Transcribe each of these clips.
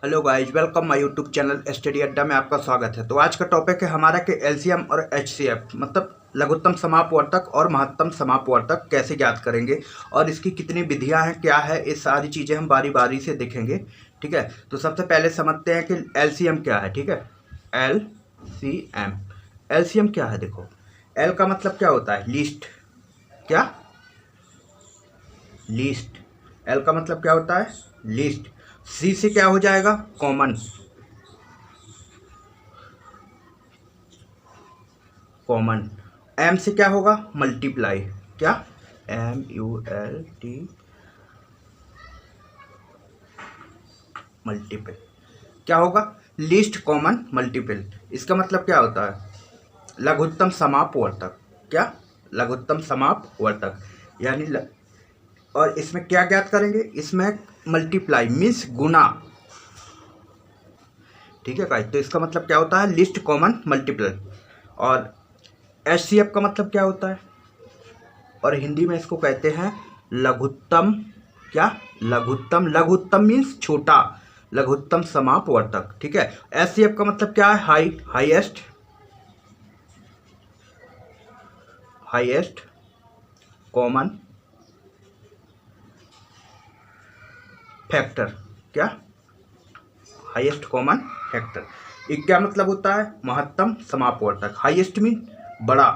Hello guys, welcome my YouTube channel study अड्डा में आपका स्वागत है। तो आज का टॉपिक है हमारा कि एलसीएम और एचसीएफ मतलब लघुत्तम समापवर्तक और महत्तम समापवर्तक कैसे ज्ञात करेंगे और इसकी कितनी विधियां हैं, क्या है, ये सारी चीज़ें हम बारी बारी से देखेंगे। ठीक है, तो सबसे पहले समझते हैं कि एलसीएम क्या है। ठीक है, एलसीएम एलसीएम क्या है। देखो, एल का मतलब क्या होता है? लीस्ट। क्या? लीस्ट। एल का मतलब क्या होता है? लीस्ट। सी से क्या हो जाएगा? कॉमन। कॉमन। एम से क्या होगा? मल्टीप्लाई। क्या? MULT multiple. क्या होगा? Least common multiple. इसका मतलब क्या होता है? लघुत्तम समापवर्तक। क्या? लघुत्तम समापवर्तक यानी और इसमें क्या ज्ञात करेंगे? इसमें मल्टीप्लाई मीन्स गुना। ठीक है गाइस, तो इसका मतलब क्या होता है? List common multiple. और HCF का मतलब क्या होता है? और हिंदी में इसको कहते हैं लघुत्तम। क्या? लघुत्तम। लघुत्तम मीन्स छोटा, लघुत्तम समापवर्तक। ठीक है, HCF का मतलब क्या है? High, highest. Highest common factor. क्या? Highest common factor. ये क्या मतलब होता है? महत्तम समापवर्तक। हाईएस्ट मीन बड़ा,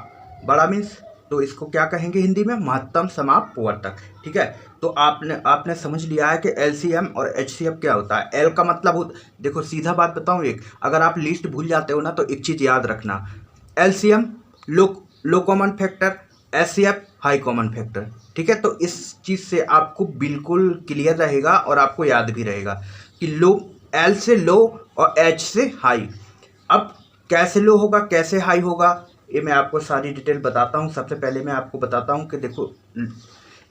बड़ा मीन्स, तो इसको क्या कहेंगे हिंदी में? महत्तम समापवर्तक। ठीक है, तो आपने समझ लिया है कि एलसीएम और एचसीएफ क्या होता है। एल का मतलब देखो सीधा बात बताऊं, एक अगर आप लिस्ट भूल जाते हो ना तो एक चीज याद रखना, LCM low low common factor, HCF high common factor. ठीक है, तो इस चीज से आपको बिल्कुल क्लियर रहेगा और आपको याद भी रहेगा कि लो, एल से लो और एच से हाई। अब कैसे लो होगा, कैसे हाई होगा, ये मैं आपको सारी डिटेल बताता हूँ। सबसे पहले मैं आपको बताता हूँ कि देखो,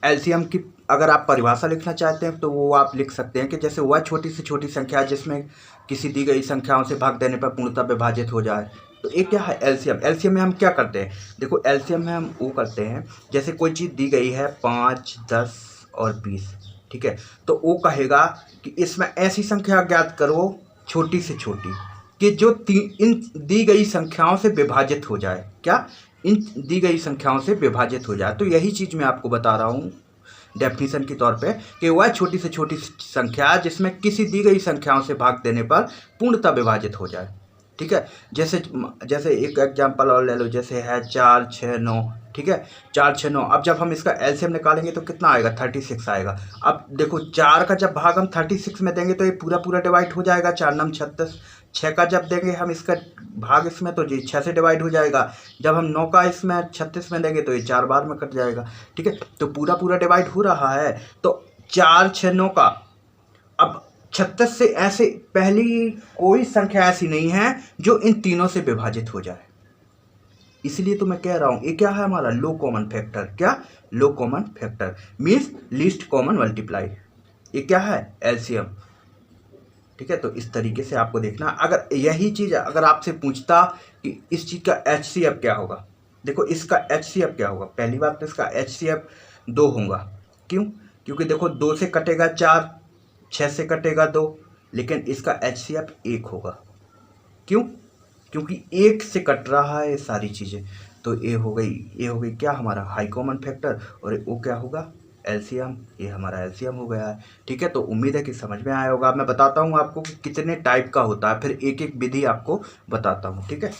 एलसीएम की अगर आप परिभाषा लिखना चाहते हैं तो वो आप लिख सकते हैं कि जैसे वह छोटी से छोटी संख्या जिसमें किसी दी गई संख्याओं से भाग देने पर पूर्णतः विभाजित हो जाए। तो ये क्या है? एलसीएम। एलसीएम में हम क्या करते हैं? देखो, एलसीएम में हम वो करते हैं जैसे कोई चीज़ दी गई है 5, 10 और 20। ठीक है, तो वो कहेगा कि इसमें ऐसी संख्या ज्ञात करो छोटी से छोटी कि जो इन दी गई संख्याओं से विभाजित हो जाए। क्या? इन दी गई संख्याओं से विभाजित हो जाए। तो यही चीज़ मैं आपको बता रहा हूँ डेफिनेशन के तौर पे कि वह छोटी से छोटी संख्या जिसमें किसी दी गई संख्याओं से भाग देने पर पूर्णतः विभाजित हो जाए। ठीक है, जैसे जैसे एक एग्जांपल और ले लो, जैसे है 4, 6, 9। ठीक है, 4, 6, 9। अब जब हम इसका एलसीएम निकालेंगे तो कितना आएगा? 36 आएगा। अब देखो, 4 का जब भाग हम 36 में देंगे तो ये पूरा पूरा डिवाइड हो जाएगा, 4 9 36। 6 का जब देंगे हम इसका भाग इसमें तो जी 6 से डिवाइड हो जाएगा। जब हम 9 का इसमें 36 में देंगे तो ये 4 बार में कट जाएगा। ठीक है, तो पूरा पूरा डिवाइड हो रहा है। तो 4, 6, 9 का अब 36 से ऐसे पहली कोई संख्या ऐसी नहीं है जो इन तीनों से विभाजित हो जाए। इसलिए तो मैं कह रहा हूं ये क्या है? हमारा लो कॉमन फैक्टर। क्या? Low common factor means least common multiply. ये क्या है? एलसीएम। ठीक है, तो इस तरीके से आपको देखना। अगर यही चीज अगर आपसे पूछता कि इस चीज का एचसीएफ क्या होगा, देखो इसका एचसीएफ क्या होगा। पहली बात तो इसका एचसीएफ 2 होगा। क्यों? क्योंकि देखो 2 से कटेगा 4, 6 से कटेगा 2, लेकिन इसका एचसीएफ 1 होगा। क्यों? क्योंकि 1 से कट रहा है ये सारी चीज़ें। तो ये हो गई क्या? हमारा हाई कॉमन फैक्टर। और वो क्या होगा? एलसीएम। ये हमारा एलसीएम हो गया है। ठीक है, तो उम्मीद है कि समझ में आया होगा। मैं बताता हूँ आपको कि कितने टाइप का होता है, फिर एक एक विधि आपको बताता हूँ। ठीक है,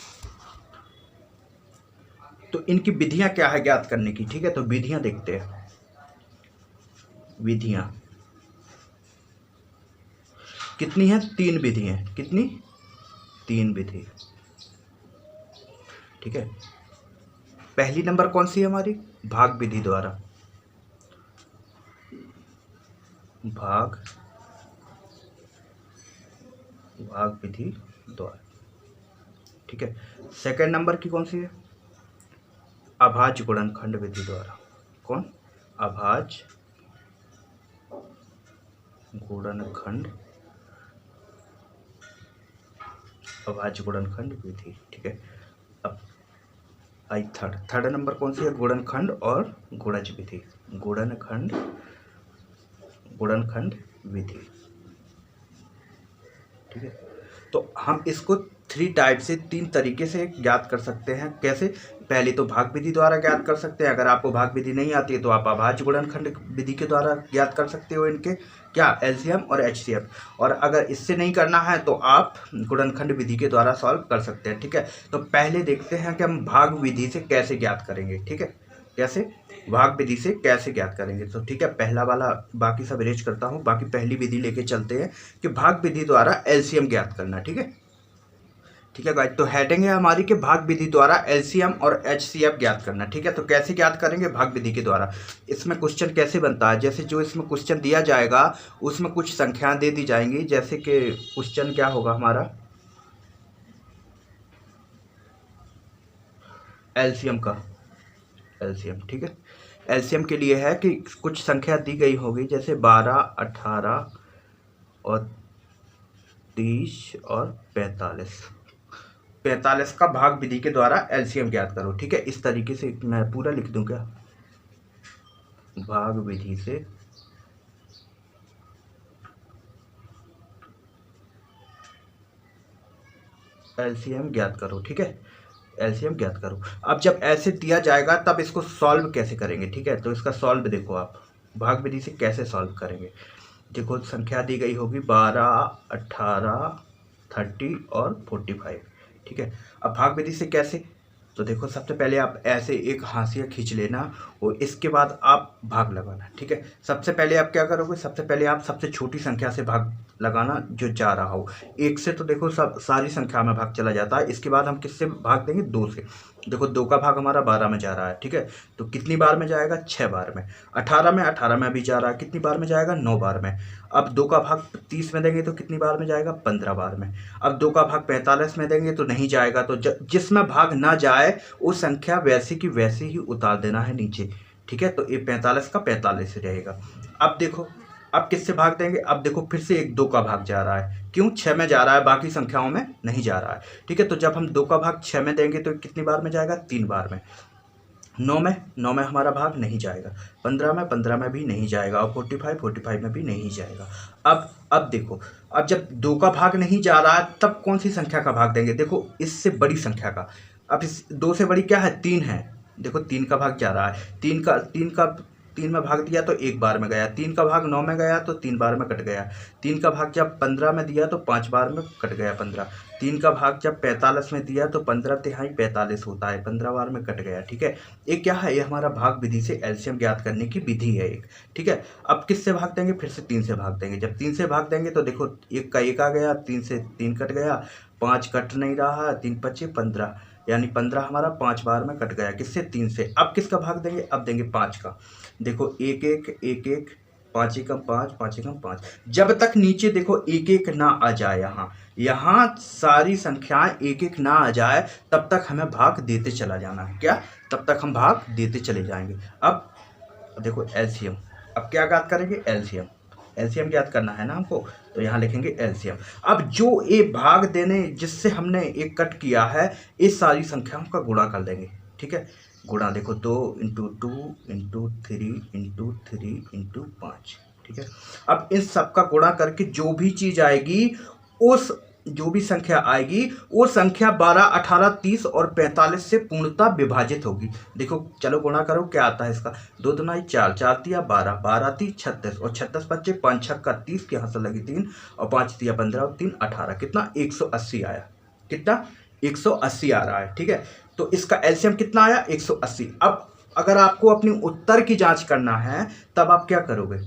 तो इनकी विधियां क्या है ज्ञात करने की। ठीक है, तो विधियां देखते हैं। विधियां कितनी है? 3 विधि हैं। कितनी? 3 विधि। ठीक है, पहली नंबर कौन सी है हमारी? भाग विधि द्वारा। भाग भाग विधि द्वारा। ठीक है, सेकंड नंबर की कौन सी है? अभाज्य गुणनखंड विधि द्वारा। कौन? अभाज्य गुणनखंड। अभाज्य गुणनखंड विधि। ठीक है, अब आई थर्ड नंबर कौन सी है? गुणनखंड और गुणज विधि। गुणनखंड गुणनखंड विधि। ठीक है। तो हम इसको 3 टाइप से 3 तरीके से ज्ञात कर सकते हैं। कैसे? पहले तो भाग विधि द्वारा ज्ञात कर सकते हैं। अगर आपको भाग विधि नहीं आती है तो आप अभाज्य गुणनखंड विधि के द्वारा ज्ञात कर सकते हो इनके क्या एलसीएम और एचसीएफ। और अगर इससे नहीं करना है तो आप गुणनखंड विधि के द्वारा सॉल्व कर सकते हैं। ठीक है। तो पहले देखते हैं कि हम भाग विधि से कैसे ज्ञात करेंगे। ठीक है, कैसे भाग विधि से कैसे ज्ञात करेंगे। तो ठीक है, पहला वाला बाकी सब अरेंज करता हूँ। बाकी पहली विधि लेके चलते हैं कि भाग विधि द्वारा एलसीएम ज्ञात करना। ठीक है, ठीक है गाइस। तो हेडिंग है हमारी कि भाग विधि द्वारा एलसीएम और एचसीएफ ज्ञात करना। ठीक है, तो कैसे ज्ञात करेंगे भाग विधि के द्वारा। इसमें क्वेश्चन कैसे बनता है, जैसे जो इसमें क्वेश्चन दिया जाएगा उसमें कुछ संख्याएं दे दी जाएंगी। जैसे कि क्वेश्चन क्या होगा हमारा एलसीएम का, एलसीएम। ठीक है, एलसीएम के लिए है कि कुछ संख्या दी गई होगी, जैसे 12, 18 और 30 और 45। 45 का भाग विधि के द्वारा एलसीएम ज्ञात करो। ठीक है, इस तरीके से मैं पूरा लिख दूं क्या, भाग विधि से एलसीएम ज्ञात करो। ठीक है, एलसीएम ज्ञात करो। अब जब ऐसे दिया जाएगा तब इसको सॉल्व कैसे करेंगे। ठीक है, तो इसका सॉल्व देखो आप, भाग विधि से कैसे सॉल्व करेंगे। देखो संख्या दी गई होगी 12, 18, 30 और 45। ठीक है, अब भाग विधि से कैसे, तो देखो सबसे पहले आप ऐसे एक हाशिया खींच लेना और इसके बाद आप भाग लगाना। ठीक है, सबसे पहले आप क्या करोगे, सबसे पहले आप सबसे छोटी संख्या से भाग लगाना जो जा रहा हो। 1 से तो देखो सब सारी संख्या में भाग चला जाता है। इसके बाद हम किससे भाग देंगे, 2 से। देखो 2 का भाग हमारा 12 में जा रहा है। ठीक है, तो कितनी बार में जाएगा, 6 बार में। 18 में भी जा रहा है, कितनी बार में जाएगा, 9 बार में। अब 2 का भाग 30 में देंगे तो कितनी बार में जाएगा, 15 बार में। अब 2 का भाग 45 में देंगे तो नहीं जाएगा। तो जिसमें भाग ना जाए वो संख्या वैसी की वैसे ही उतार देना है नीचे। ठीक है, तो ये 45 का 45 रहेगा। अब देखो अब किससे भाग देंगे, अब देखो फिर से एक 2 का भाग जा रहा है, क्यों, 6 में जा रहा है, बाकी संख्याओं में नहीं जा रहा है। ठीक है, तो जब हम 2 का भाग 6 में देंगे तो कितनी बार में जाएगा, 3 बार में। 9 में हमारा भाग नहीं जाएगा। 15 में भी नहीं जाएगा। और 45 में भी नहीं जाएगा। अब देखो, अब जब 2 का भाग नहीं जा रहा है तब कौन सी संख्या का भाग देंगे, देखो इससे बड़ी संख्या का। अब इस 2 से बड़ी क्या है, 3 है। देखो 3 का भाग जा रहा है, 3 में भाग दिया तो 1 बार में गया। 3 का भाग 9 में गया तो 3 बार में कट गया। 3 का भाग जब 15 में दिया तो 5 बार में कट गया 15। 3 का भाग जब 45 में दिया तो 15 तिहाई 45 होता है, 15 बार में कट गया। ठीक है, ये क्या है, ये हमारा भाग विधि से एलसीएम ज्ञात करने की विधि है एक। ठीक है, अब किससे भाग देंगे, फिर से 3 से भाग देंगे। जब 3 से भाग देंगे तो देखो 1 का 1 आ गया, 3 से 3 कट गया, 5 कट नहीं रहा, 3 5 15, यानी 15 हमारा 5 बार में कट गया, किससे, 3 से। अब किसका भाग देंगे, अब देंगे 5 का। देखो 1 1 1 1, 5 एकम 5, 5 एकम 5। जब तक नीचे देखो 1 1 ना आ जाए, यहाँ सारी संख्याएं 1 1 ना आ जाए तब तक हमें भाग देते चला जाना है। क्या, तब तक हम भाग देते चले जाएंगे। अब देखो एलसीएम, अब क्या ज्ञात करेंगे, एलसीएम ज्ञात करना है ना हमको, तो यहाँ लिखेंगे एलसीएम। अब जो ये भाग देने जिससे हमने एक कट किया है, इस सारी संख्याओं का गुणा कर देंगे। ठीक है, गुणा देखो 2 × 2 × 3 × 3 × 5। ठीक है, अब इन सब का गुणा करके जो भी चीज आएगी, उस जो भी संख्या आएगी वो संख्या 12, 18, 30 और 45 से पूर्णतः विभाजित होगी। देखो चलो गुणा करो, क्या आता है इसका, 2 दूनी 4, 4 तिया 12, 12 × 3 = 36 और 36 बच्चे 5 6 का 30 के यहाँ से लगी 3 और 5 तिया 15 और 3 18, कितना 180 आया, कितना 180 आ रहा है। ठीक है, तो इसका एलसीएम कितना आया, 180। अब अगर आपको अपनी उत्तर की जांच करना है तब आप क्या करोगे,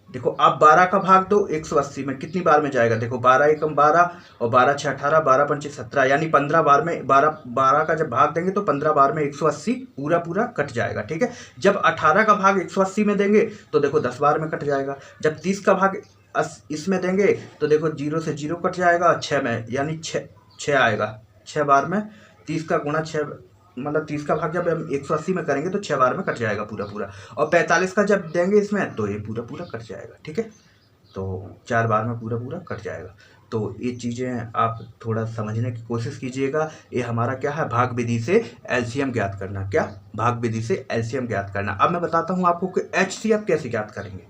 देखो आप 12 का भाग दो 180 में, कितनी बार में जाएगा, देखो 12 एकम 12 और 12 6 18, 12 पंच 17, यानी 15 बार में 12 का जब भाग देंगे तो 15 बार में 180 पूरा कट जाएगा। ठीक है, जब 18 का भाग 180 में देंगे तो देखो 10 बार में कट जाएगा। जब 30 का भाग इसमें देंगे तो देखो 0 से 0 कट जाएगा, 6 में यानी 6 आएगा, 6 बार में। 30 का गुणा 6, मतलब 30 का भाग जब हम 180 में करेंगे तो 6 बार में कट जाएगा पूरा। और 45 का जब देंगे इसमें तो ये पूरा कट जाएगा। ठीक है, तो 4 बार में पूरा कट जाएगा। तो ये चीज़ें आप थोड़ा समझने की कोशिश कीजिएगा। ये हमारा क्या है, भाग विधि से एलसीएम ज्ञात करना। क्या, भाग विधि से एलसीएम ज्ञात करना। अब मैं बताता हूँ आपको कि एचसीएफ कैसे ज्ञात करेंगे।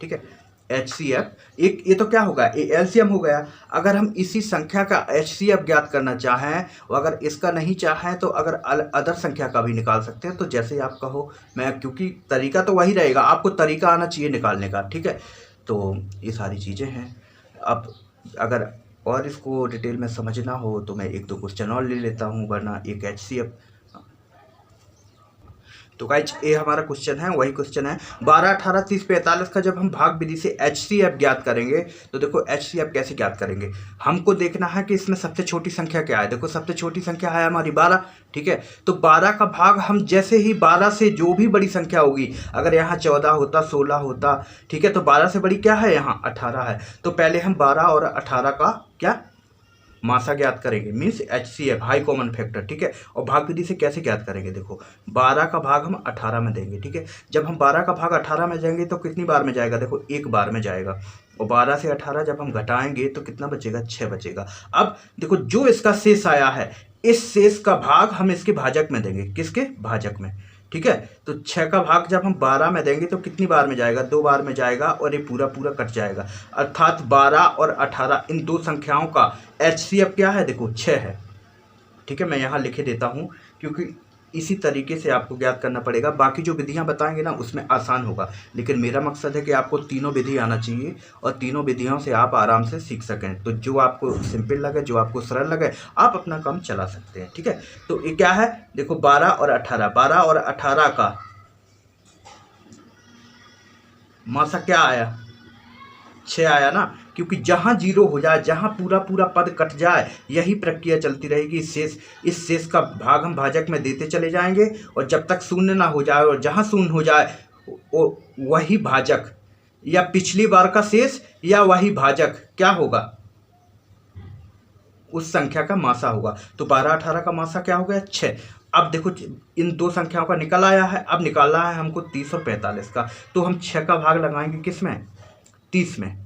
ठीक है, HCF, एक ये तो क्या होगा, ये एलसीएम हो गया। अगर हम इसी संख्या का HCF ज्ञात करना चाहें और अगर इसका नहीं चाहें तो अगर अदर संख्या का भी निकाल सकते हैं, तो जैसे आप कहो। मैं क्योंकि तरीका तो वही रहेगा, आपको तरीका आना चाहिए निकालने का, ठीक है। तो ये सारी चीज़ें हैं। अब अगर और इसको डिटेल में समझना हो तो मैं एक दो क्वेश्चन और ले लेता हूँ, वरना एक HCF। तो गाइज ये हमारा क्वेश्चन है, वही क्वेश्चन है 12, 18, 30, 45 का जब हम भाग विधि से HCF ज्ञात करेंगे तो देखो HCF कैसे ज्ञात करेंगे। हमको देखना है कि इसमें सबसे छोटी संख्या क्या है। देखो सबसे छोटी संख्या है हमारी 12, ठीक है। तो 12 का भाग हम जैसे ही 12 से जो भी बड़ी संख्या होगी, अगर यहाँ 14 होता, 16 होता, ठीक है, तो 12 से बड़ी क्या है, यहाँ 18 है। तो पहले हम 12 और 18 का क्या मासा ज्ञात करेंगे, means HCF high common factor, ठीक है। और भाग विधि से कैसे ज्ञात करेंगे, देखो 12 का भाग हम 18 में देंगे, ठीक है। जब हम 12 का भाग 18 में देंगे तो कितनी बार में जाएगा, देखो एक बार में जाएगा। और 12 से 18 जब हम घटाएंगे तो कितना बचेगा, 6 बचेगा। अब देखो जो इसका शेष आया है, इस शेष का भाग हम इसके भाजक में देंगे, किसके भाजक में, ठीक है। तो 6 का भाग जब हम 12 में देंगे तो कितनी बार में जाएगा, 2 बार में जाएगा और ये पूरा पूरा कट जाएगा। अर्थात 12 और 18 इन दो संख्याओं का HCF क्या है, देखो 6 है, ठीक है। मैं यहाँ लिखे देता हूँ क्योंकि इसी तरीके से आपको ज्ञात करना पड़ेगा। बाकी जो विधियाँ बताएंगे ना उसमें आसान होगा, लेकिन मेरा मकसद है कि आपको तीनों विधि आना चाहिए और तीनों विधियों से आप आराम से सीख सकें। तो जो आपको सिंपल लगे, जो आपको सरल लगे, आप अपना काम चला सकते हैं, ठीक है। तो ये क्या है, देखो 12 और 18, 12 और 18 का मासा क्या आया, 6 आया ना। क्योंकि जहाँ जीरो हो जाए, जहाँ पूरा पूरा पद कट जाए, यही प्रक्रिया चलती रहेगी। इस शेष का भाग हम भाजक में देते चले जाएंगे और जब तक शून्य ना हो जाए, और जहाँ शून्य हो जाए वही भाजक या पिछली बार का शेष या वही भाजक क्या होगा, उस संख्या का मासा होगा। तो 12, 18 का मासा क्या हो गया, 6। अब देखो इन दो संख्याओं का निकल आया है, अब निकालना है हमको 30 और 45 का। तो हम 6 का भाग लगाएंगे किस में, 30 में।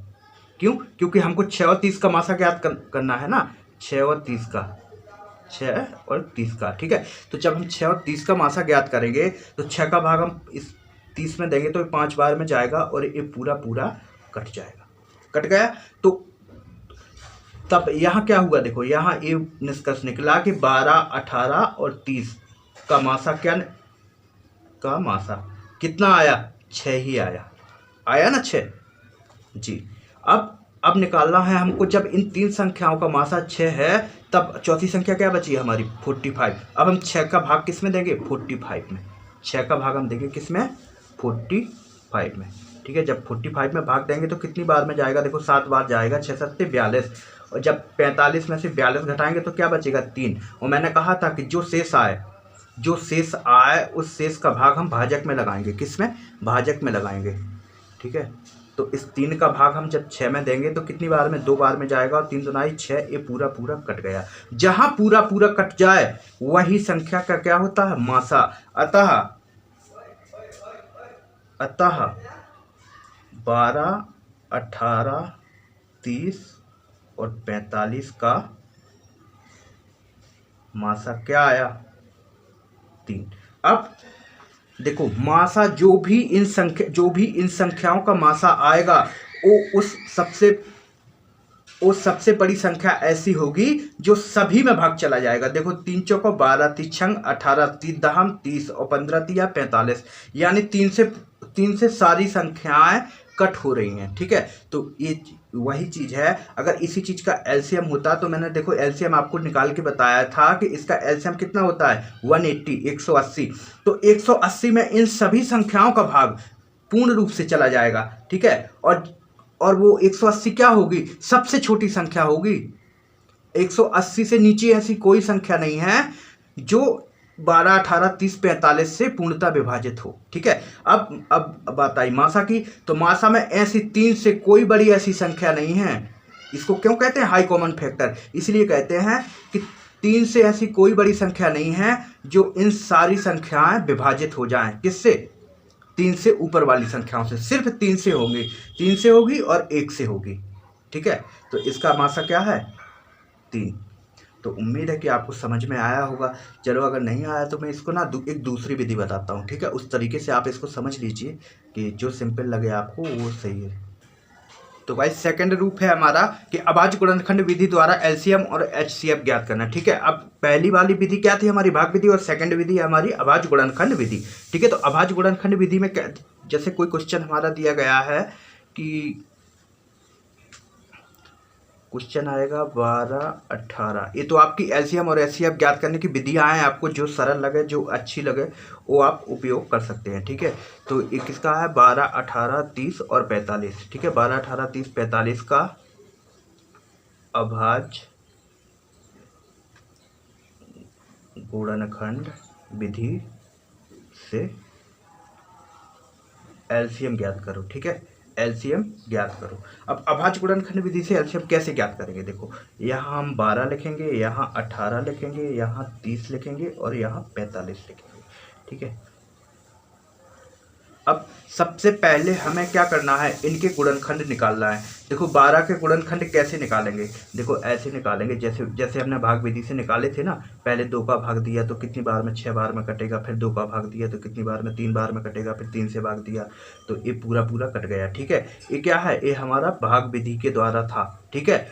क्यों, क्योंकि हमको 6 और 30 का मासा ज्ञात करना है ना, 6 और 30 का, 6 और 30 का, ठीक है। तो जब हम 6 और 30 का मासा ज्ञात करेंगे तो 6 का भाग हम इस 30 में देंगे तो 5 बार में जाएगा और ये पूरा पूरा कट जाएगा, कट गया। तो तब यहाँ क्या हुआ, देखो यहाँ ये निष्कर्ष निकला कि 12, 18 और 30 का मासा का मासा कितना आया, 6 ही आया ना, 6 जी। अब निकालना है हमको, जब इन तीन संख्याओं का मासा 6 है तब चौथी संख्या क्या बची है हमारी, 45। अब हम 6 का भाग किस में देंगे, 45 में। 6 का भाग हम देंगे किस में, 45 में, ठीक है। जब 45 में भाग देंगे तो कितनी बार में जाएगा, देखो 7 बार जाएगा, 6 7 42। और जब 45 में से 42 घटाएंगे तो क्या बचेगा, 3। और मैंने कहा था कि जो शेष आए उस शेष का भाग हम भाजक में लगाएंगे, किस में, भाजक में लगाएंगे, ठीक है। तो इस 3 का भाग हम जब 6 में देंगे तो कितनी बार में, 2 बार में जाएगा, और 3 दूनाई 6, ये पूरा पूरा कट गया। जहां पूरा पूरा कट जाए वही संख्या का क्या होता है, मासा। अतः 12, 18, 30 और 45 का मासा क्या आया, 3। अब देखो मासा जो भी इन संख्याओं का मासा आएगा वो सबसे बड़ी संख्या ऐसी होगी जो सभी में भाग चला जाएगा। देखो 3 चौको 12, 3 छंग 18, 3 दहम 30 और 15 तिया 45, यानी 3 से सारी संख्याएं कट हो रही हैं, ठीक है। तो ये वही चीज़ है। अगर इसी चीज़ का एलसीएम होता तो मैंने देखो एलसीएम आपको निकाल के बताया था कि इसका एलसीएम कितना होता है, 180, 180। तो 180 में इन सभी संख्याओं का भाग पूर्ण रूप से चला जाएगा, ठीक है। और वो 180 क्या होगी, सबसे छोटी संख्या होगी। 180 से नीचे ऐसी कोई संख्या नहीं है जो 12, 18, 30, 45 से पूर्णतः विभाजित हो, ठीक है। अब बात आई मासा की, तो मासा में ऐसी 3 से कोई बड़ी ऐसी संख्या नहीं है। इसको क्यों कहते हैं हाई कॉमन फैक्टर, इसलिए कहते हैं कि 3 से ऐसी कोई बड़ी संख्या नहीं है जो इन सारी संख्याएं विभाजित हो जाएं, किससे, 3 से ऊपर वाली संख्याओं से। सिर्फ 3 से होंगी, 3 से होगी और 1 से होगी, ठीक है। तो इसका मासा क्या है, 3। तो उम्मीद है कि आपको समझ में आया होगा। चलो अगर नहीं आया तो मैं इसको ना एक दूसरी विधि बताता हूँ, ठीक है। उस तरीके से आप इसको समझ लीजिए कि जो सिंपल लगे आपको वो सही है। तो भाई सेकंड रूप है हमारा कि अभाज्य गुणनखंड विधि द्वारा एलसीएम और एचसीएफ ज्ञात करना। ठीक है, अब पहली वाली विधि क्या थी हमारी, भाग विधि, और सेकंड विधि है हमारी अभाज्य गुणनखंड विधि। ठीक है, तो अभाज्य गुणनखंड विधि में जैसे कोई क्वेश्चन हमारा दिया गया है कि क्वेश्चन आएगा 12, 18, ये तो आपकी एलसीएम और एचसीएफ ज्ञात करने की विधियां हैं, आपको जो सरल लगे जो अच्छी लगे वो आप उपयोग कर सकते हैं। ठीक है, तो ये किसका है 12, 18, 30 और 45। ठीक है, 12, 18, 30, 45 का अभाज्य गुणनखंड विधि से एलसीएम ज्ञात करो। ठीक है, एलसीएम ज्ञात करो। अब अभाज्य गुणनखंड विधि से एलसीएम कैसे ज्ञात करेंगे, देखो यहाँ हम 12 लिखेंगे, यहाँ 18 लिखेंगे, यहाँ 30 लिखेंगे और यहाँ 45 लिखेंगे। ठीक है, अब सबसे पहले हमें क्या करना है, इनके गुणनखंड निकालना है। देखो 12 के गुणनखंड कैसे निकालेंगे, देखो ऐसे निकालेंगे जैसे जैसे हमने भाग विधि से निकाले थे ना, पहले 2 का भाग दिया तो कितनी बार में, 6 बार में कटेगा, फिर 2 का भाग दिया तो कितनी बार में, 3 बार में कटेगा, फिर 3 से भाग दिया तो ये पूरा पूरा कट गया। ठीक है, ये क्या है, ये हमारा भाग विधि के द्वारा था। ठीक है,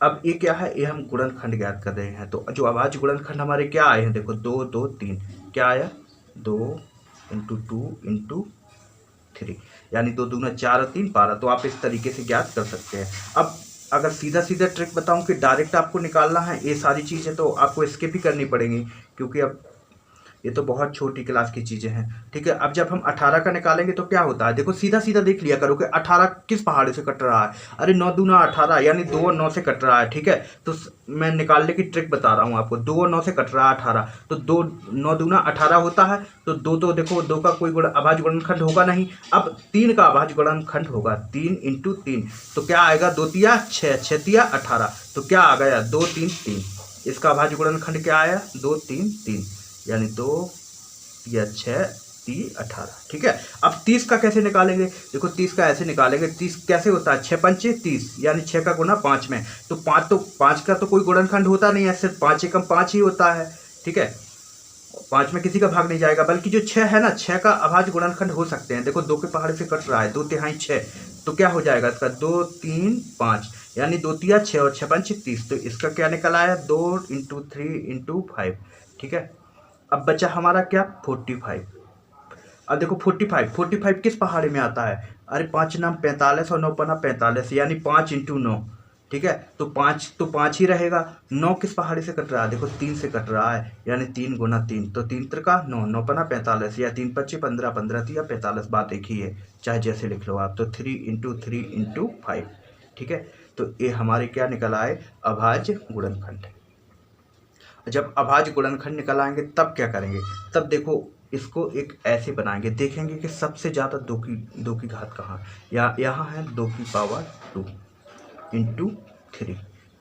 अब ये क्या है, ये हम गुणनखंड ज्ञात कर रहे हैं। तो जो अभाज्य गुणनखंड हमारे क्या आए हैं, देखो 2, 2, 3, क्या आया 2 × 2 × 3, यानी 2 दूना 4 और 3 12। तो आप इस तरीके से ज्ञात कर सकते हैं। अब अगर सीधा सीधा ट्रिक बताऊं कि डायरेक्ट आपको निकालना है ये सारी चीज़ें, तो आपको स्किप ही करनी पड़ेंगी, क्योंकि अब ये तो बहुत छोटी क्लास की चीज़ें हैं। ठीक है, अब जब हम 18 का निकालेंगे तो क्या होता है, देखो सीधा सीधा देख लिया करो कि 18 किस पहाड़ी से कट रहा है। अरे 9 दूना 18, यानी 2 और 9 से कट रहा है। ठीक है, तो मैं निकालने की ट्रिक बता रहा हूँ आपको, 2 और 9 से कट रहा है 18, तो 2 9 दूना 18 होता है, तो 2 तो देखो 2 का कोई अभाज्य गुणनखंड होगा नहीं। अब 3 का अभाज्य गुणनखंड होगा, 3 × 3, तो क्या आएगा 2 तिया 6, 6 तिया 18, तो क्या आ गया 2, 3, 3। इसका अभाज्य गुणनखंड क्या आया 2, 3, 3, यानी 2 या 6, 3, 18। ठीक है, अब 30 का कैसे निकालेंगे, देखो 30 का ऐसे निकालेंगे, 30 कैसे होता है 6 पंचे 30, यानी 6 का गुना 5 में, तो 5 का तो कोई गुणनखंड होता नहीं है, सिर्फ 5 एकम 5 ही होता है। ठीक है, 5 में किसी का भाग नहीं जाएगा, बल्कि जो 6 है ना, 6 का अभाज्य गुणनखंड हो सकते हैं। देखो 2 के पहाड़ से कट रहा है, 2 तिहाई 6, तो क्या हो जाएगा इसका 2, 3, 5, यानी 2 तिया 6 और 6 पंचे 30, तो इसका क्या निकल आया 2 × 3 × 5। ठीक है, अब बचा हमारा क्या 45। अब देखो 45 किस पहाड़ी में आता है, अरे 5 नाम 45 और 9 पना 45, यानी 5 × 9। ठीक है, तो 5 ही रहेगा। 9 किस पहाड़ी से कट रहा है, देखो 3 से कट रहा है, यानी 3 × 3, तो 3 त्रिका 9, 9 पना 45, या 3 × 15, 15 तिया 45, बात एक ही है, चाहे जैसे लिख लो आप। तो 3 × 3 × 5। ठीक है, तो ये हमारे क्या निकल आए अभाज्य गुणनखंड। जब अभाज्य गुणनखंड निकल आएंगे तब क्या करेंगे, तब देखो इसको एक ऐसे बनाएंगे, देखेंगे कि सबसे ज़्यादा 2 की घात कहाँ, यहाँ है 2 की पावर 2 × 3।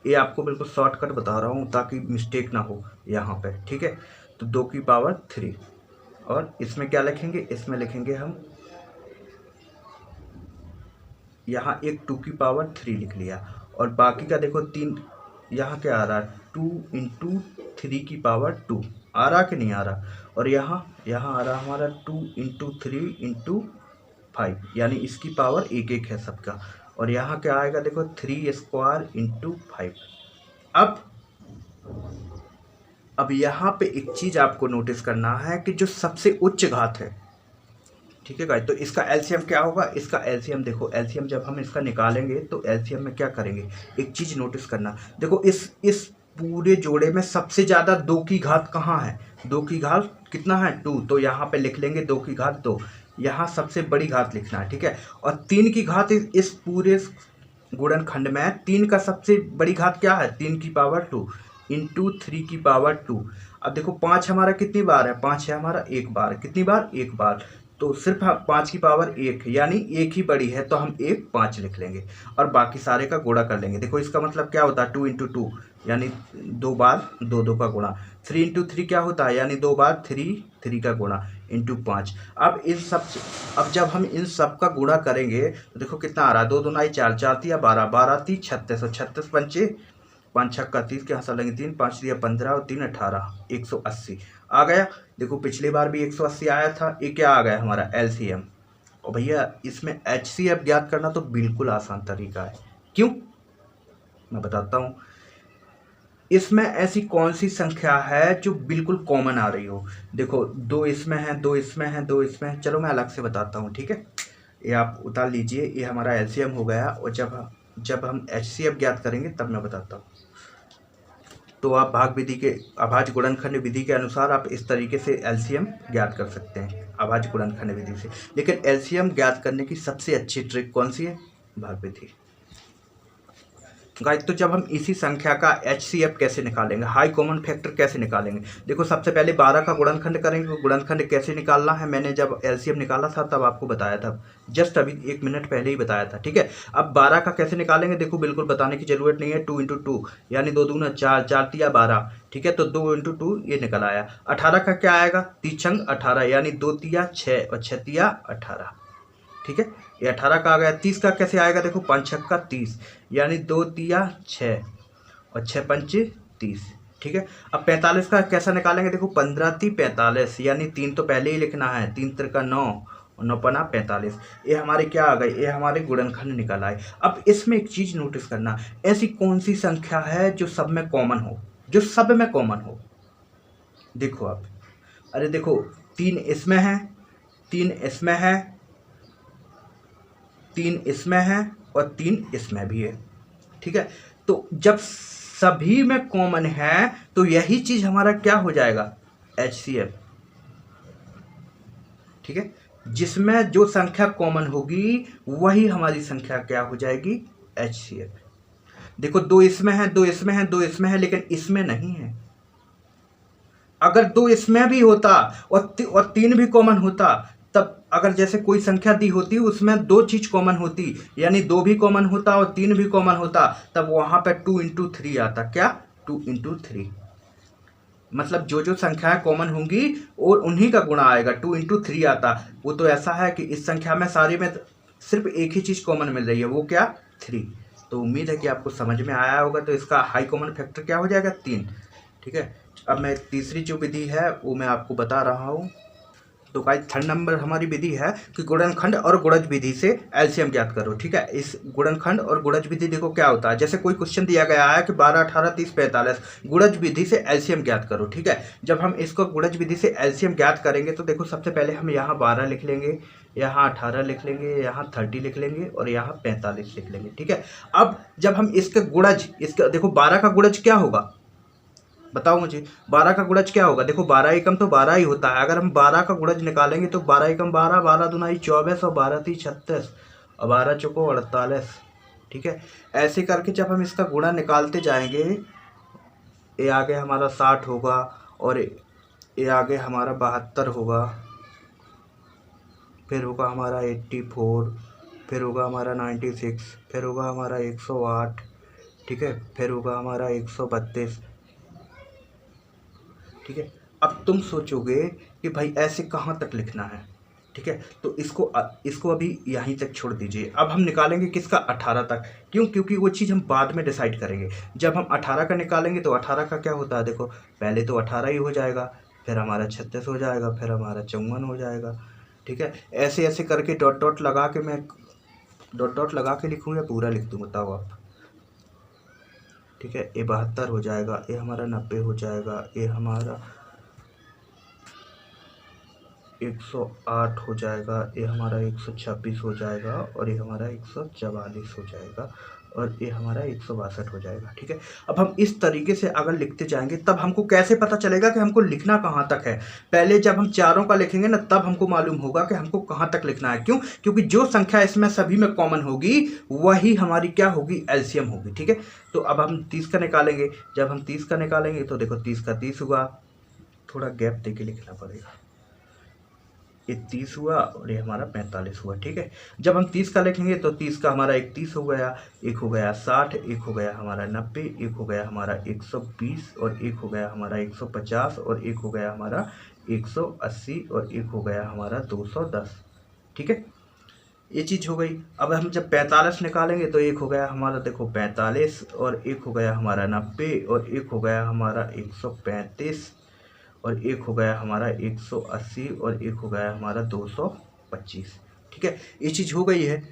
ये आपको बिल्कुल शॉर्टकट बता रहा हूँ ताकि मिस्टेक ना हो यहाँ पे। ठीक है, तो 2 की पावर 3, और इसमें क्या लिखेंगे, इसमें लिखेंगे हम यहाँ एक 2 की पावर 3 लिख लिया, और बाकी का देखो 3, यहाँ क्या आ रहा है 2 × 3 की पावर 2 आ रहा कि नहीं आ रहा, और यहाँ आ रहा हमारा 2 × 3 × 5, यानी इसकी पावर 1 1 है सबका, और यहाँ क्या आएगा देखो 3² × 5। अब यहाँ पे एक चीज़ आपको नोटिस करना है कि जो सबसे उच्च घात है, ठीक है गाइस, तो इसका एलसीएम क्या होगा, इसका एलसीएम देखो, एलसीएम जब हम इसका निकालेंगे तो एलसीएम में क्या करेंगे, एक चीज़ नोटिस करना, देखो इस पूरे जोड़े में सबसे ज़्यादा 2 की घात कहाँ है, 2 की घात कितना है 2, तो यहाँ पे लिख लेंगे 2 की घात 2, यहाँ सबसे बड़ी घात लिखना है। ठीक है, और 3 की घात इस पूरे गुणनखंड में 3 का सबसे बड़ी घात क्या है 3 की पावर 2 × 3 की पावर 2। अब देखो 5 हमारा कितनी बार है, 5 है हमारा 1 बार, कितनी बार 1 बार, तो सिर्फ 5 की पावर 1, यानी 1 ही बड़ी है, तो हम 1 5 लिख लेंगे और बाकी सारे का गुणा कर लेंगे। देखो इसका मतलब क्या होता है 2 × 2, यानी 2 बार 2 2 का गुणा, 3 × 3 क्या होता है, यानी 2 बार 3 का गुणा × 5। अब जब हम इन सब का गुणा करेंगे तो देखो कितना आ रहा है, 2 2 4, 4 तिया 12, 12 × 3 = 36, और 36 पंचे 5 6 का 30 के हंसा लेंगे 3, 5 × 15 और 3 18, 180 आ गया। देखो पिछली बार भी 180 आया था, ये क्या आ गया हमारा एलसीएम, और भैया इसमें HCF ज्ञात करना तो बिल्कुल आसान तरीका है। क्यों, मैं बताता हूँ। इसमें ऐसी कौन सी संख्या है जो बिल्कुल कॉमन आ रही हो। देखो 2 इसमें है, 2 इसमें है, 2 इसमें है। चलो मैं अलग से बताता हूँ, ठीक है। ये आप उतार लीजिए, ये हमारा LCM हो गया। और जब हम HCF ज्ञात करेंगे तब मैं बताता हूँ। तो आप भाग विधि के अभाज्य गुणनखंड विधि के अनुसार आप इस तरीके से LCM ज्ञात कर सकते हैं अभाज्य गुणनखंड विधि से। लेकिन LCM ज्ञात करने की सबसे अच्छी ट्रिक कौन सी है, भाग विधि। गाइस तो जब हम इसी संख्या का HCF कैसे निकालेंगे, हाई कॉमन फैक्टर कैसे निकालेंगे। देखो सबसे पहले 12 का गुणनखंड करेंगे। तो गुणनखंड कैसे निकालना है मैंने जब LCM निकाला था तब आपको बताया था, जस्ट अभी 1 मिनट पहले ही बताया था, ठीक है। अब 12 का कैसे निकालेंगे, देखो बिल्कुल बताने की जरूरत नहीं है। 2 × 2 यानी 2 दूना 4, 4 तिया 12, ठीक है। तो 2 × 2 ये निकल आया। 18 का क्या आएगा, 3 छंग 18 यानी 2 तिया 6 और 6 तिया 18, ठीक है। ये 18 का आ गया। 30 का कैसे आएगा, देखो 5 छक्का 30 यानी 2 तिया 6 और 6 पंचे 30, ठीक है। अब 45 का कैसा निकालेंगे, देखो 15 × 3 = 45 यानी 3 तो पहले ही लिखना है, 3 × 3 = 9 और 9 × 5 = 45। ये हमारे क्या आ गए, ये हमारे गुणनखंड निकल आए। अब इसमें एक चीज नोटिस करना, ऐसी कौन सी संख्या है जो सब में कॉमन हो, जो सब में कॉमन हो। देखो आप, अरे देखो 3 इसमें है, 3 इसमें है, 3 इसमें है और 3 इसमें भी है, ठीक है। तो जब सभी में कॉमन है तो यही चीज हमारा क्या हो जाएगा, HCF, ठीक है। जिसमें जो संख्या कॉमन होगी वही हमारी संख्या क्या हो जाएगी, HCF। देखो 2 इसमें है, 2 इसमें है, 2 इसमें है, लेकिन इसमें नहीं है। अगर 2 इसमें भी होता और 3 भी कॉमन होता, तब अगर जैसे कोई संख्या दी होती उसमें 2 चीज कॉमन होती, यानी 2 भी कॉमन होता और 3 भी कॉमन होता, तब वहां पे 2 × 3 आता। क्या, 2 × 3, मतलब जो जो संख्याएं कॉमन होंगी और उन्हीं का गुणा आएगा, 2 × 3 आता। वो तो ऐसा है कि इस संख्या में सारी में सिर्फ एक ही चीज कॉमन मिल रही है, वो क्या, 3। तो उम्मीद है कि आपको समझ में आया होगा। तो इसका हाई कॉमन फैक्टर क्या हो जाएगा, 3, ठीक है। अब मैं तीसरी जो विधि है वो मैं आपको बता रहा हूँ। तो गाइस 3rd नंबर हमारी विधि है कि गुणनखंड और गुणज विधि से LCM ज्ञात करो, ठीक है। इस गुणनखंड और गुणज विधि देखो क्या होता है, जैसे कोई क्वेश्चन दिया गया है कि 12, 18, 30, 45 गुणज विधि से LCM ज्ञात करो, ठीक है। जब हम इसको गुणज विधि से LCM ज्ञात करेंगे तो देखो सबसे पहले हम यहाँ 12 लिख लेंगे, यहाँ 18 लिख लेंगे, यहाँ 30 लिख लेंगे और यहाँ 45 लिख लेंगे, ठीक है। अब जब हम इसके गुणज, इसका देखो 12 का गुणज क्या होगा, बताओ मुझे, 12 का गुणज क्या होगा। देखो 12 एकम तो 12 ही होता है। अगर हम 12 का गुणज निकालेंगे तो 12 एकम 12, 12 दूनाई 24 और 12 × 3 = 36 और 12 चौको 48, ठीक है। ऐसे करके जब हम इसका गुणा निकालते जाएंगे, ये आगे हमारा 60 होगा और ये आगे हमारा 72 होगा, फिर होगा हमारा 84, फिर होगा हमारा 96, फिर होगा हमारा 108, ठीक है, फिर होगा हमारा 132, ठीक है। अब तुम सोचोगे कि भाई ऐसे कहाँ तक लिखना है, ठीक है। तो इसको अभी यहीं तक छोड़ दीजिए। अब हम निकालेंगे किसका, 18 तक। क्यों, क्योंकि वो चीज़ हम बाद में डिसाइड करेंगे। जब हम 18 का निकालेंगे तो 18 का क्या होता है, देखो पहले तो 18 ही हो जाएगा, फिर हमारा 36 हो जाएगा, फिर हमारा 54 हो जाएगा, ठीक है। ऐसे ऐसे करके डॉट डॉट लगा के, मैं डॉट डॉट लगा के लिखूँ या पूरा लिख दूँ, बताओ आप, ठीक है। ये 72 हो जाएगा, ये हमारा 90 हो जाएगा, ये हमारा 108 हो जाएगा, ये हमारा 126 हो जाएगा और ये हमारा 144 हो जाएगा और ये हमारा 162 हो जाएगा, ठीक है। अब हम इस तरीके से अगर लिखते जाएंगे तब हमको कैसे पता चलेगा कि हमको लिखना कहाँ तक है। पहले जब हम चारों का लिखेंगे ना तब हमको मालूम होगा कि हमको कहाँ तक लिखना है। क्यों, क्योंकि जो संख्या इसमें सभी में कॉमन होगी वही हमारी क्या होगी, LCM होगी, ठीक है। तो अब हम 30 का निकालेंगे। जब हम 30 का निकालेंगे तो देखो 30 का 30 हुआ, थोड़ा गैप दे के लिखना पड़ेगा, ये 30 हुआ और ये हमारा 45 हुआ, ठीक है। जब हम 30 का लिखेंगे तो 30 का हमारा एक 30 हो गया, एक हो गया 60, एक हो गया हमारा 90, एक हो गया हमारा 120 और एक हो गया हमारा 150 और एक हो गया हमारा 180 और एक हो गया हमारा 210, ठीक है। ये चीज़ हो गई। अब हम जब 45 निकालेंगे तो एक हो गया हमारा देखो 45 और एक हो गया हमारा 90 और एक हो गया हमारा 135 और एक हो गया हमारा 180 और एक हो गया हमारा 225, ठीक है, ये चीज़ हो गई है।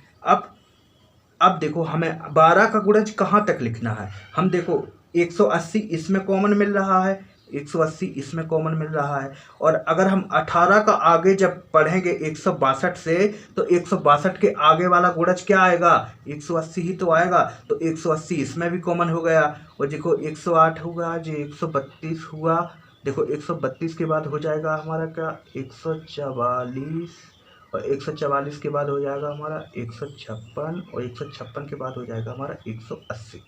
अब देखो हमें 12 का गुणज कहाँ तक लिखना है। हम देखो 180 इसमें कॉमन मिल रहा है, 180 इसमें कॉमन मिल रहा है, और अगर हम 18 का आगे जब पढ़ेंगे 162 से, तो 162 के आगे वाला गुणज क्या आएगा, 180 ही तो आएगा। तो 180 इसमें भी कॉमन हो गया, और देखो 108 होगा जी, 132 हुआ, देखो 132 के बाद हो जाएगा हमारा क्या, 144, और 144 के बाद हो जाएगा हमारा 156, और 156 के बाद हो जाएगा हमारा 180।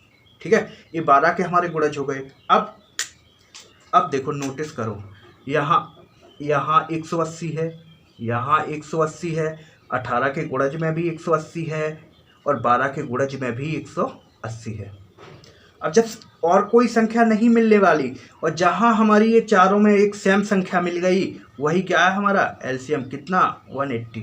ठीक है, ये 12 के हमारे गुणज हो गए। अब देखो नोटिस करो, यहाँ 180 है, यहाँ 180 है, 18 के गुणज में भी 180 है, और 12 के गुणज में भी 180 है। अब जब और कोई संख्या नहीं मिलने वाली, और जहां हमारी ये चारों में एक सेम संख्या मिल गई, वही क्या है हमारा एलसीएम, कितना 180,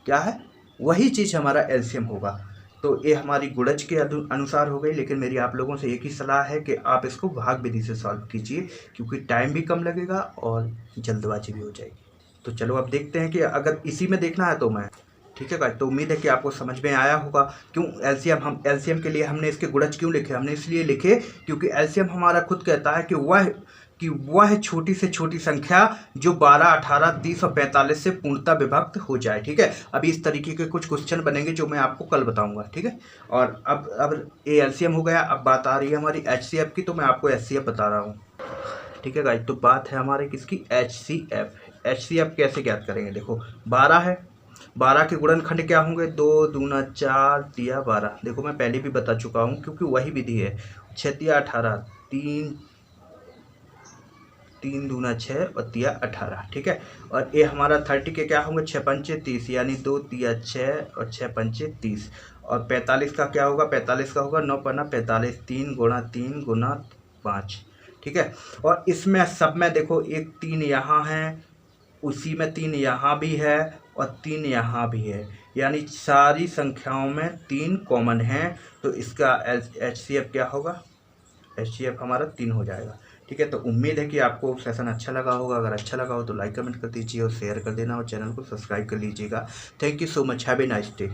क्या है, वही चीज़ हमारा एलसीएम होगा। तो ये हमारी गुणज के अनुसार हो गई, लेकिन मेरी आप लोगों से एक ही सलाह है कि आप इसको भाग विधि से सॉल्व कीजिए, क्योंकि टाइम भी कम लगेगा और जल्दबाजी भी हो जाएगी। तो चलो अब देखते हैं कि अगर इसी में देखना है तो मैं, ठीक है गाइस, तो उम्मीद है कि आपको समझ में आया होगा। क्यों एलसीएम के लिए हमने इसके गुणज क्यों लिखे, हमने इसलिए लिखे क्योंकि एलसीएम हमारा खुद कहता है कि वह छोटी से छोटी संख्या जो 12, 18, 30 और 45 से पूर्णतः विभक्त हो जाए। ठीक है, अभी इस तरीके के कुछ क्वेश्चन बनेंगे जो मैं आपको कल बताऊंगा। ठीक है, और अब ये एलसीएम हो गया, अब बात आ रही है हमारी एचसीएफ की, तो मैं आपको एचसीएफ बता रहा हूँ। ठीक है गाइस, तो बात है हमारे किसकी, एचसीएफ कैसे ज्ञात करेंगे। देखो 12 है, 12 के गुणनखंड क्या होंगे, 2 दूना 4 तिया 12। देखो मैं पहले भी बता चुका हूँ क्योंकि वही विधि है। 6 तिया 18, 3 दूना 6 और तिया 18। ठीक है, और ये हमारा 30 के क्या होंगे, 6 पंचे 30, यानी 2 तिया 6 और 6 पंचे 30। और 45 का क्या होगा, 45 का होगा 9 पन्ना 45, 3 गुणा 5। ठीक है, और इसमें सब में देखो एक 3 यहाँ है, उसी में 3 यहाँ भी है, और 3 यहाँ भी है, यानी सारी संख्याओं में 3 कॉमन है। तो इसका एचसीएफ क्या होगा, एचसीएफ हमारा 3 हो जाएगा। ठीक है, तो उम्मीद है कि आपको सेशन अच्छा लगा होगा। अगर अच्छा लगा हो तो लाइक कमेंट कर दीजिए और शेयर कर देना, और चैनल को सब्सक्राइब कर लीजिएगा। Thank you so much, have a nice day.